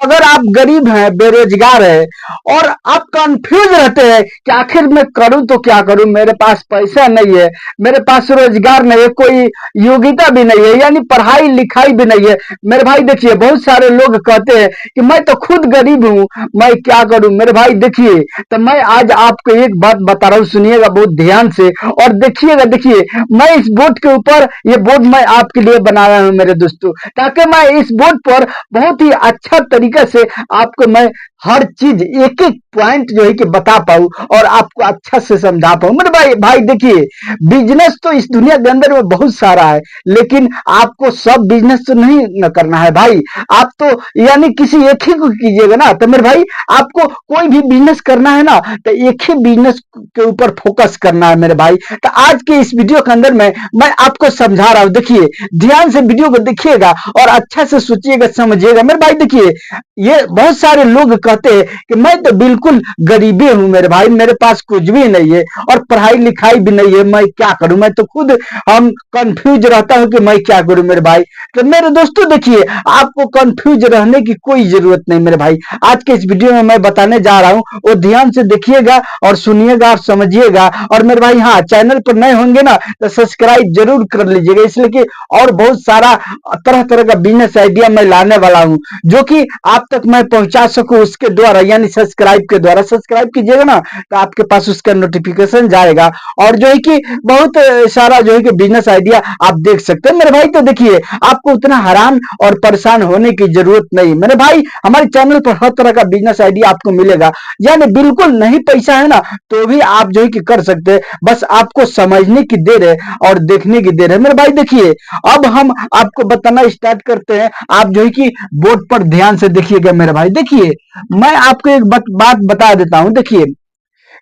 अगर आप गरीब हैं, बेरोजगार है और आप कंफ्यूज रहते हैं कि आखिर मैं करूं तो क्या करूं, मेरे पास पैसा नहीं है, मेरे पास रोजगार नहीं है, कोई योग्यता भी नहीं है, यानी पढ़ाई लिखाई भी नहीं है। मेरे भाई देखिए, बहुत सारे लोग कहते हैं कि मैं तो खुद गरीब हूं, मैं क्या करूं। मेरे भाई देखिए, तो मैं आज आपको एक बात बता रहा हूं, सुनिएगा बहुत ध्यान से और देखिएगा। देखिए, मैं इस बोर्ड के ऊपर, ये बोर्ड मैं आपके लिए बनाया हूं मेरे दोस्तों, ताकि मैं इस बोर्ड पर बहुत ही अच्छा तरीके से आपको मैं हर चीज एक एक पॉइंट जो है कि बता पाऊं और आपको अच्छा से समझा पाऊं। मेरे भाई भाई देखिए, बिजनेस तो इस दुनिया के अंदर में बहुत सारा है, लेकिन आपको सब बिजनेस तो नहीं न करना है भाई। आप तो यानी किसी एक ही को कीजिएगा ना। तो मेरे भाई, आपको कोई भी बिजनेस करना है ना, तो एक ही बिजनेस के ऊपर फोकस करना है मेरे भाई। तो आज के इस वीडियो के अंदर में मैं आपको समझा रहा हूं। देखिए, ध्यान से वीडियो को देखिएगा और अच्छा से सोचिएगा, समझिएगा। मेरे भाई देखिए, ये बहुत सारे लोग कहते हैं कि मैं तो बिल्कुल गरीबी हूं मेरे भाई, मेरे पास कुछ भी नहीं है और पढ़ाई लिखाई भी नहीं है, मैं क्या करूं। मैं तो खुद हम कंफ्यूज रहता हूं कि मैं क्या करूं मेरे भाई। तो मेरे दोस्तों देखिए, आपको कंफ्यूज रहने की कोई जरूरत नहीं मेरे भाई। आज के इस वीडियो में मैं बताने जा रहा हूं, वो ध्यान से देखिएगा और सुनिएगा और समझिएगा। और मेरे भाई हाँ, चैनल पर नए होंगे ना तो सब्सक्राइब जरूर कर लीजिएगा, इसलिए कि और बहुत सारा तरह तरह का बिजनेस आइडिया मैं लाने वाला हूं, जो कि आप तक मैं पहुंचा सकूं उसके द्वारा, यानी सब्सक्राइब के द्वारा। सब्सक्राइब कीजिएगा ना तो आपके पास उसका नोटिफिकेशन जाएगा और जो है कि बहुत सारा जो है कि बिजनेस आइडिया आप देख सकते हैं मेरे भाई। तो देखिए, आपको उतना हैरान और परेशान होने की जरूरत नहीं मेरे भाई। हमारे चैनल पर हर तरह का बिजनेस आइडिया आपको मिलेगा, यानी बिल्कुल नहीं पैसा है ना तो भी आप जो है कि कर सकते हैं, बस आपको समझने की देर है और देखने की देर है मेरे भाई। देखिए, अब हम आपको बताना स्टार्ट करते हैं। आप जो है कि बोर्ड पर ध्यान से देखिएगा मेरे भाई। देखिए, मैं आपको एक बात बता देता हूं। देखिए,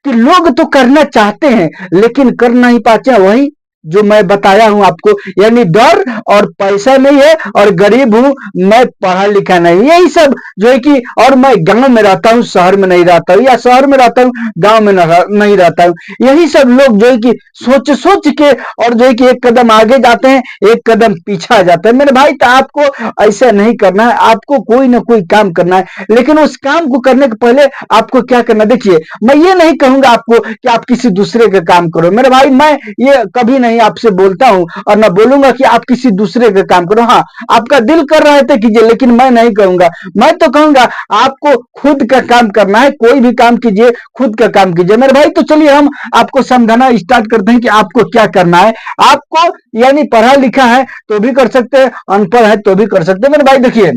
कि लोग तो करना चाहते हैं लेकिन कर नहीं पाते हैं, वही जो मैं बताया हूं आपको, यानी डर और पैसा नहीं है और गरीब हूं, मैं पढ़ा लिखा नहीं, यही सब जो है कि, और मैं गांव में रहता हूं, शहर में नहीं रहता हूं, या शहर में रहता हूं, गांव में नहीं रहता हूं। यही सब लोग जो है कि सोच सोच के और जो है कि एक कदम आगे जाते हैं, एक कदम पीछे आ जाते हैं मेरे भाई। तो आपको ऐसा नहीं करना है, आपको कोई ना कोई काम करना है, लेकिन उस काम को करने के पहले आपको क्या करना। देखिए, मैं ये नहीं कहूंगा आपको कि आप किसी दूसरे का काम करो मेरे भाई, मैं ये कभी नहीं आपसे बोलता हूं और ना बोलूंगा कि आप किसी दूसरे का काम करो। हाँ, आपका दिल कर रहा है तो कीजिए, लेकिन मैं नहीं कहूंगा। मैं तो कहूंगा आपको खुद का काम करना है, कोई भी काम कीजिए, खुद का काम कीजिए मेरे भाई। तो चलिए हम आपको समझाना स्टार्ट करते हैं कि आपको क्या करना है। आपको यानी पढ़ा लिखा है तो भी कर सकते हैं, अनपढ़ है तो भी कर सकते हैं मेरे भाई। देखिए,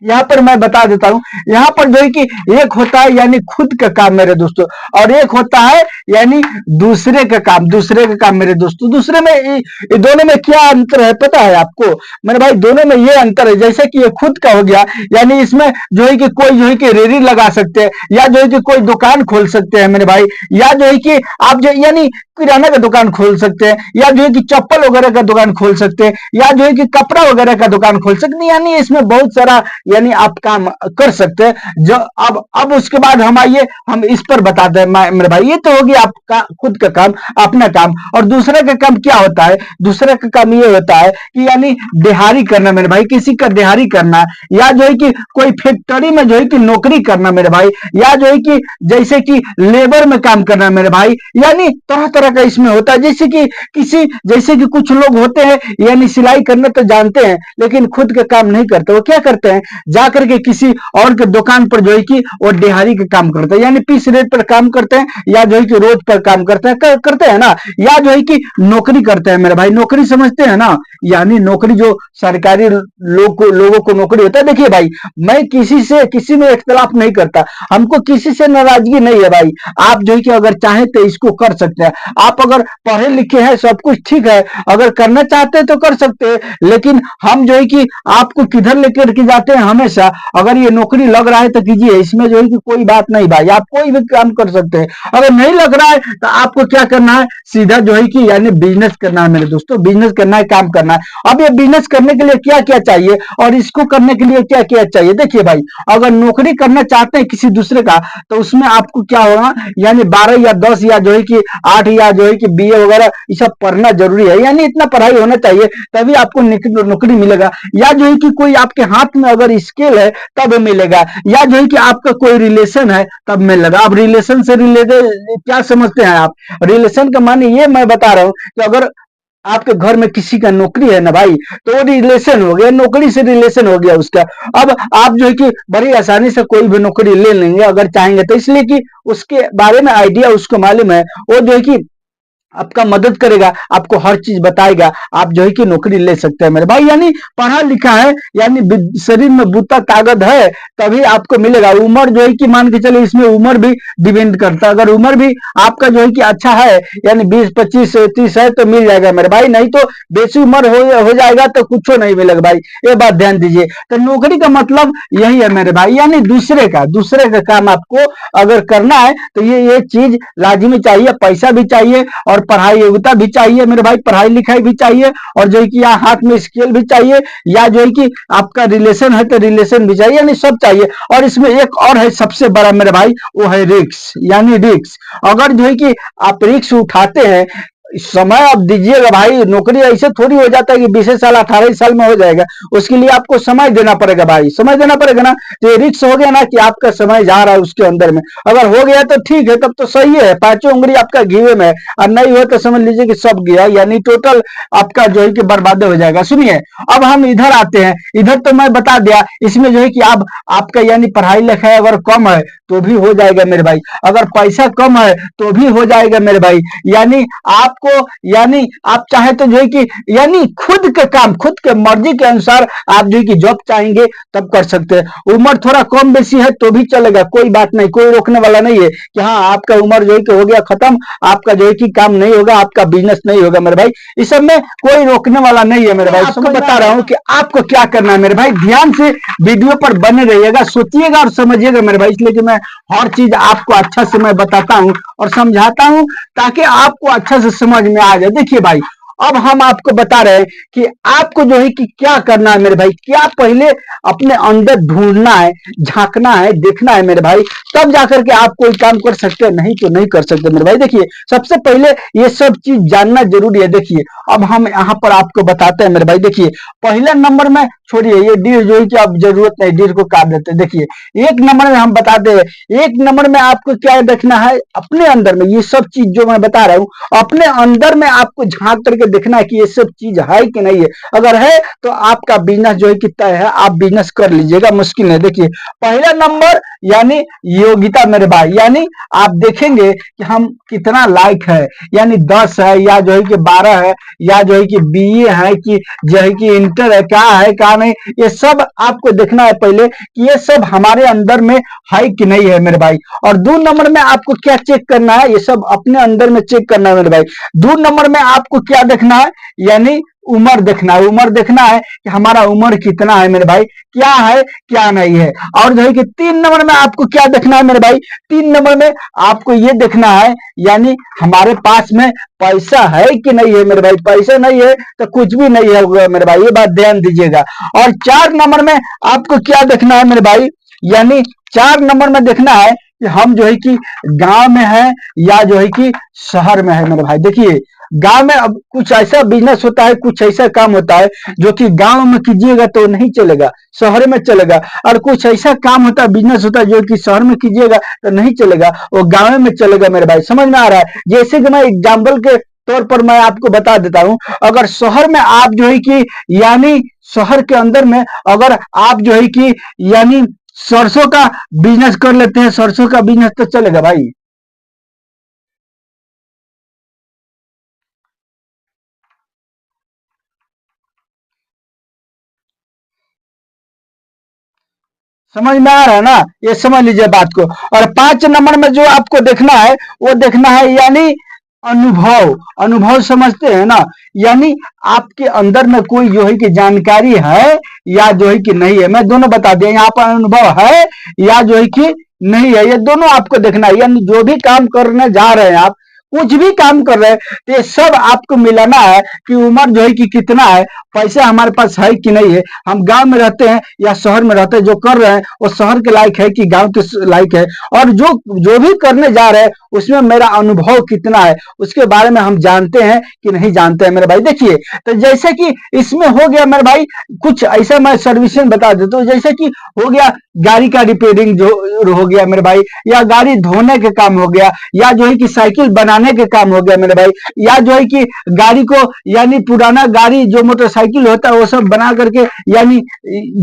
यहाँ पर मैं बता देता हूं, यहाँ पर जो है कि एक होता है यानी खुद का काम मेरे दोस्तों, और एक होता है यानी दूसरे का काम। दूसरे का काम मेरे दोस्तों, दूसरे में ये दोनों में क्या अंतर है पता है आपको मेरे भाई? दोनों में ये अंतर है, जैसे कि ये खुद का हो गया, यानी इसमें जो है कि कोई जो है कि रेडी लगा सकते हैं, या जो है कि कोई दुकान खोल सकते हैं मेरे भाई, या जो है कि आप जो यानी किराना का दुकान खोल सकते हैं, या जो है कि चप्पल वगैरह का दुकान खोल सकते हैं, या जो है कि कपड़ा वगैरह का दुकान खोल सकते हैं, यानी इसमें बहुत सारा यानी आप काम कर सकते हैं। जो अब उसके बाद हम आइए, हम इस पर बताते हैं मेरे भाई। ये तो होगी आपका खुद का काम, अपना काम। और दूसरे का काम क्या होता है? दूसरे का काम ये होता है कि यानी दिहाड़ी करना मेरे भाई, किसी का दिहाड़ी करना, या जो है कि कोई फैक्ट्री में जो है कि नौकरी करना मेरे भाई, या जो है कि जैसे कि लेबर में काम करना मेरे भाई, यानी तरह तरह का इसमें होता है। जैसे कि जैसे कि कुछ लोग होते हैं यानी सिलाई करना तो जानते हैं लेकिन खुद का काम नहीं करते, वो क्या करते हैं, जाकर के किसी और के दुकान पर जो है कि वो दिहाड़ी का काम करते हैं, यानी पीस रेट पर काम करते हैं, या जो है कि रोज पर काम करते हैं ना, या जो है कि नौकरी करते हैं मेरे भाई। नौकरी समझते हैं ना, यानी नौकरी जो सरकारी लोगों को नौकरी होता है। देखिए भाई, मैं किसी में इख्तलाफ नहीं करता, हमको किसी से नाराजगी नहीं है भाई। आप जो है कि अगर चाहें तो इसको कर सकते हैं। आप अगर पढ़े लिखे हैं, सब कुछ ठीक है, अगर करना चाहते हैं तो कर सकते हैं, लेकिन हम जो है कि आपको किधर लेकर के जाते हैं हमेशा, अगर ये नौकरी लग रहा है तो कीजिए, इसमें जो है कि कोई बात नहीं भाई, आप कोई भी काम कर सकते हैं। अगर नहीं लग लग रहा है तो आपको क्या करना है, सीधा जो है कि यानी बिजनेस करना है मेरे दोस्तों, बिजनेस करना है, काम करना है। अब ये बिजनेस करने के लिए क्या क्या चाहिए और इसको करने के लिए क्या क्या चाहिए, देखिए भाई, अगर नौकरी करना चाहते हैं किसी दूसरे का तो उसमें आपको क्या होगा, यानी 12 या 10 या जो है कि 8 या जो है कि बीए वगैरह ये सब पढ़ना जरूरी है, यानी इतना पढ़ाई होना चाहिए तभी आपको नौकरी मिलेगा। या जो है कि कोई आपके हाथ में अगर स्किल है तब मिलेगा, या जो है कि आपका कोई रिलेशन है तब मिलेगा। अब रिलेशन से रिलेटेड क्या समझते हैं आप, रिलेशन का माने ये मैं बता रहा हूं कि अगर आपके घर में किसी का नौकरी है ना भाई, तो वो रिलेशन हो गया, नौकरी से रिलेशन हो गया उसका। अब आप जो है कि बड़ी आसानी से कोई भी नौकरी ले लेंगे अगर चाहेंगे तो, इसलिए कि उसके बारे में आइडिया उसको मालूम है, वो जो है कि आपका मदद करेगा, आपको हर चीज बताएगा, आप जो है कि नौकरी ले सकते हैं मेरे भाई। यानी पढ़ा लिखा है, यानी शरीर में बूता ताकत है तभी आपको मिलेगा। उम्र जो है कि मान के चले, इसमें उम्र भी डिपेंड करता है, अगर उम्र भी आपका जो है कि अच्छा है, यानी 20, 25, 30 है तो मिल जाएगा मेरे भाई, नहीं तो बेसी उम्र हो जाएगा तो कुछ नहीं मिलेगा भाई, ये बात ध्यान दीजिए। तो नौकरी का मतलब यही है मेरे भाई, यानी दूसरे का काम आपको अगर करना है तो ये चीज लाजमी चाहिए, पैसा भी चाहिए और पढ़ाई योग्यता भी चाहिए मेरे भाई, पढ़ाई लिखाई भी चाहिए, और जो है कि यहाँ हाथ में स्किल भी चाहिए, या जो है कि आपका रिलेशन है तो रिलेशन भी चाहिए, यानी सब चाहिए। और इसमें एक और है सबसे बड़ा मेरे भाई, वो है रिक्स, यानी रिक्स। अगर जो है कि आप रिक्स उठाते हैं, समय आप दीजिएगा भाई, नौकरी ऐसे थोड़ी हो जाता है कि 20 साल 18 साल में हो जाएगा, उसके लिए आपको समय देना पड़ेगा भाई, समय देना पड़ेगा ना। तो ये रिक्स हो गया ना कि आपका समय जा रहा है उसके अंदर में, अगर हो गया तो ठीक है, तब तो सही है, पांचों उंगली आपका घीवे में है, और नहीं हो तो समझ लीजिए कि सब गया, यानी टोटल आपका जो है कि बर्बाद हो जाएगा। सुनिए, अब हम इधर आते हैं, इधर तो मैं बता दिया, इसमें जो है कि आप आपका यानी पढ़ाई लिखाई अगर कम है तो भी हो जाएगा मेरे भाई, अगर पैसा कम है तो भी हो जाएगा मेरे भाई, यानी आपको, यानी आप चाहे तो जो है कि यानी खुद के काम, खुद के मर्जी के अनुसार आप जो है कि जॉब चाहेंगे तब कर सकते हैं। उम्र थोड़ा कम बेसी है तो भी चलेगा, कोई बात नहीं, कोई रोकने वाला नहीं है कि हाँ आपका उम्र जो है कि हो गया खत्म, आपका जो है कि काम नहीं होगा, आपका बिजनेस नहीं होगा मेरे भाई, इस सब में कोई रोकने वाला नहीं है मेरे भाई। आपको बता रहा हूं कि आपको क्या करना है मेरे भाई, ध्यान से वीडियो पर बने रहिएगा, सोचिएगा और समझिएगा मेरे भाई, इसलिए कि मैं हर चीज आपको अच्छा से मैं बताता हूं और समझाता हूं ताकि आपको अच्छा से समझ में आ जाए। देखिए भाई, अब हम आपको बता रहे हैं कि आपको जो है कि क्या करना है मेरे भाई, क्या पहले अपने अंदर ढूंढना है, झांकना है, देखना है मेरे भाई, तब जाकर के आप कोई काम कर सकते हैं, नहीं तो नहीं कर सकते मेरे भाई। देखिए, सबसे पहले ये सब चीज जानना जरूरी है। देखिए, अब हम यहाँ पर आपको बताते हैं मेरे भाई, देखिए पहले नंबर में छोड़िए ये डीर जो है कि अब जरूरत नहीं, डीर को काट देते हैं। देखिए, एक नंबर में हम बताते हैं, एक नंबर में आपको क्या देखना है, अपने अंदर में ये सब चीज जो मैं बता रहा हूं, अपने अंदर में आपको झांक करके देखना है कि ये सब चीज है कि नहीं है, अगर है तो आपका बिजनेस जो है कि तय है, आप बिजनेस कर लीजिएगा, मुश्किल नहीं। देखिए, पहला नंबर यानी योग्यता मेरे भाई, यानी आप देखेंगे कि हम कितना लायक है, यानी 10 है या जो है कि 12 है या जो है कि बीए है कि जो है कि इंटर है क्या नहीं, ये सब आपको देखना है पहले कि ये सब हमारे अंदर में है कि नहीं है मेरे भाई। और 2 नंबर में आपको क्या चेक करना है, ये सब अपने अंदर में चेक करना है मेरे भाई। 2 नंबर में आपको क्या देखना है, यानी उम्र देखना है, उम्र देखना है कि हमारा उम्र कितना है मेरे भाई, क्या है क्या नहीं है। और जो है कि 3 नंबर में आपको क्या देखना है मेरे भाई, 3 नंबर में आपको ये देखना है, यानी हमारे पास में पैसा है कि नहीं है मेरे भाई, पैसा नहीं है तो कुछ भी नहीं है मेरे भाई, ये बात ध्यान दीजिएगा। और 4 नंबर में आपको क्या देखना है मेरे भाई, यानी 4 नंबर में देखना है कि हम जो है कि गांव में है या जो है कि शहर में है मेरे भाई। देखिए, गांव में अब कुछ ऐसा बिजनेस होता है, कुछ ऐसा काम होता है जो कि गांव में कीजिएगा तो नहीं चलेगा, शहर में चलेगा, और कुछ ऐसा काम होता है, बिजनेस होता है जो कि शहर में कीजिएगा तो नहीं चलेगा, वो गांव में चलेगा मेरे भाई। समझ में आ रहा है? जैसे कि मैं एग्जाम्पल के तौर पर मैं आपको बता देता हूं, अगर शहर में आप जो है कि यानी शहर के अंदर में अगर आप जो है कि यानी सरसों का बिजनेस कर लेते हैं, सरसों का बिजनेस तो चलेगा भाई। समझ में आ रहा है ना, ये समझ लीजिए बात को। और 5 नंबर में जो आपको देखना है, वो देखना है यानी अनुभव, अनुभव समझते हैं ना, यानी आपके अंदर में कोई जो है कि जानकारी है या जो है कि नहीं है। मैं दोनों बता दिया, यहाँ पर अनुभव है या जो है कि नहीं है, ये दोनों आपको देखना है। यानी जो भी काम करने जा रहे हैं आप, कुछ भी काम कर रहे हैं, तो ये सब आपको मिलाना है कि उम्र जो है कि कितना है, पैसा हमारे पास है कि नहीं है, हम गांव में रहते हैं या शहर में रहते हैं, जो कर रहे हैं वो शहर के लायक है कि गांव के लायक है, और जो जो भी करने जा रहे हैं उसमें मेरा अनुभव कितना है, उसके बारे में हम जानते हैं कि नहीं जानते हैं मेरे भाई। देखिए, तो जैसे कि इसमें हो गया मेरे भाई, कुछ ऐसा मैं सर्विसिंग बता देता हूँ। जैसे कि हो गया गाड़ी का रिपेयरिंग जो हो गया मेरे भाई, या गाड़ी धोने के काम हो गया, या जो है कि साइकिल बनाने के काम हो गया मेरे भाई, या जो है कि गाड़ी को यानी पुराना गाड़ी जो मोटरसाइकिल होता है वो सब बना करके यानी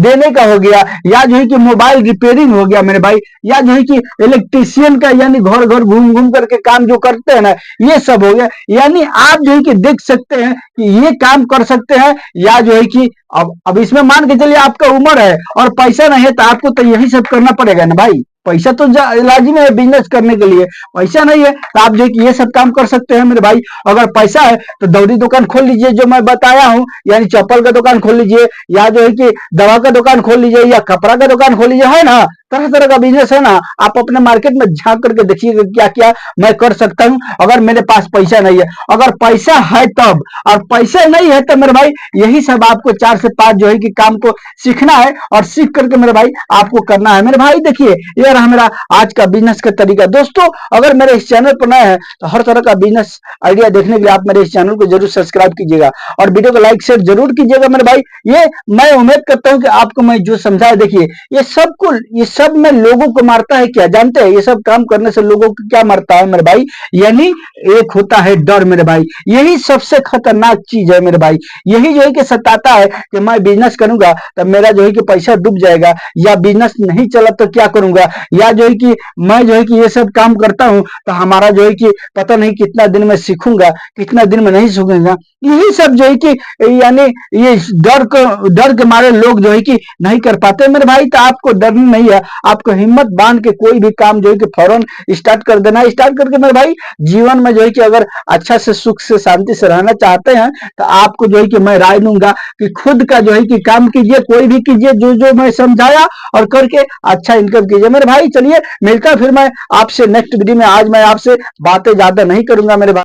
देने का हो गया, या जो है कि मोबाइल रिपेयरिंग हो गया मेरे भाई, या जो है कि इलेक्ट्रिशियन का यानी घर घर घूम घूम करके काम जो करते हैं ना, ये सब हो गया। यानी आप जो है कि देख सकते हैं कि ये काम कर सकते हैं, या जो है कि अब इसमें मान के चलिए आपका उम्र है और पैसा नहीं है, तो आपको तो यही सब करना पड़ेगा ना भाई। पैसा तो लाजिम है बिजनेस करने के लिए, पैसा नहीं है तो आप जो है कि ये सब काम कर सकते हैं मेरे भाई। अगर पैसा है तो दौरी दुकान खोल लीजिए, जो मैं बताया हूँ, यानी चप्पल का दुकान खोल लीजिए, या जो है कि दवा का दुकान खोल लीजिए, या कपड़ा का दुकान खोल लीजिए, है ना, तरह तरह का बिजनेस है ना। आप अपने मार्केट में झांक करके देखिएगा क्या क्या मैं कर सकता हूँ, अगर मेरे पास पैसा नहीं है। अगर पैसा है तब, और पैसा नहीं है तो मेरे भाई यही सब आपको 4 से 5 जो है कि काम को सीखना है, और सीख करके मेरे भाई आपको करना है मेरे भाई। देखिए, ये रहा मेरा आज का बिजनेस का तरीका। दोस्तों, अगर मेरे इस चैनल पर नए हैं तो हर तरह का बिजनेस आइडिया देखने के लिए आप मेरे इस चैनल को जरूर सब्सक्राइब कीजिएगा, और वीडियो को लाइक शेयर जरूर कीजिएगा मेरे भाई। ये मैं उम्मीद करता हूं कि आपको मैं जो समझाया, देखिए ये सब में लोगों को मारता है क्या जानते हैं? ये सब काम करने से लोगों को क्या मारता है मेरे भाई? यानी एक होता है डर मेरे भाई, यही सबसे खतरनाक चीज है मेरे भाई। यही जो है कि सताता है कि मैं बिजनेस करूंगा तो मेरा जो है कि पैसा डूब जाएगा, या बिजनेस नहीं चला तो क्या करूंगा, या जो है कि मैं जो है कि ये सब काम करता हूं तो हमारा जो है कि पता नहीं कितना दिन में सीखूंगा, कितना दिन में नहीं सीखूंगा। यही सब जो है कि यानी ये डर के मारे लोग जो है कि नहीं कर पाते मेरे भाई। तो आपको डरना नहीं है, आपको हिम्मत बांध के कोई भी काम जो है कि फौरन स्टार्ट कर देना है। स्टार्ट करके मेरे भाई जीवन में जो है कि अगर अच्छा से सुख से शांति से रहना चाहते हैं तो आपको जो है कि मैं राय दूंगा कि खुद का जो है कि काम कीजिए, कोई भी कीजिए जो जो मैं समझाया, और करके अच्छा इनकम कीजिए मेरे भाई। चलिए मिलता फिर मैं आपसे नेक्स्ट वीडियो में। आज मैं आपसे बातें ज्यादा नहीं करूंगा मेरे भाई।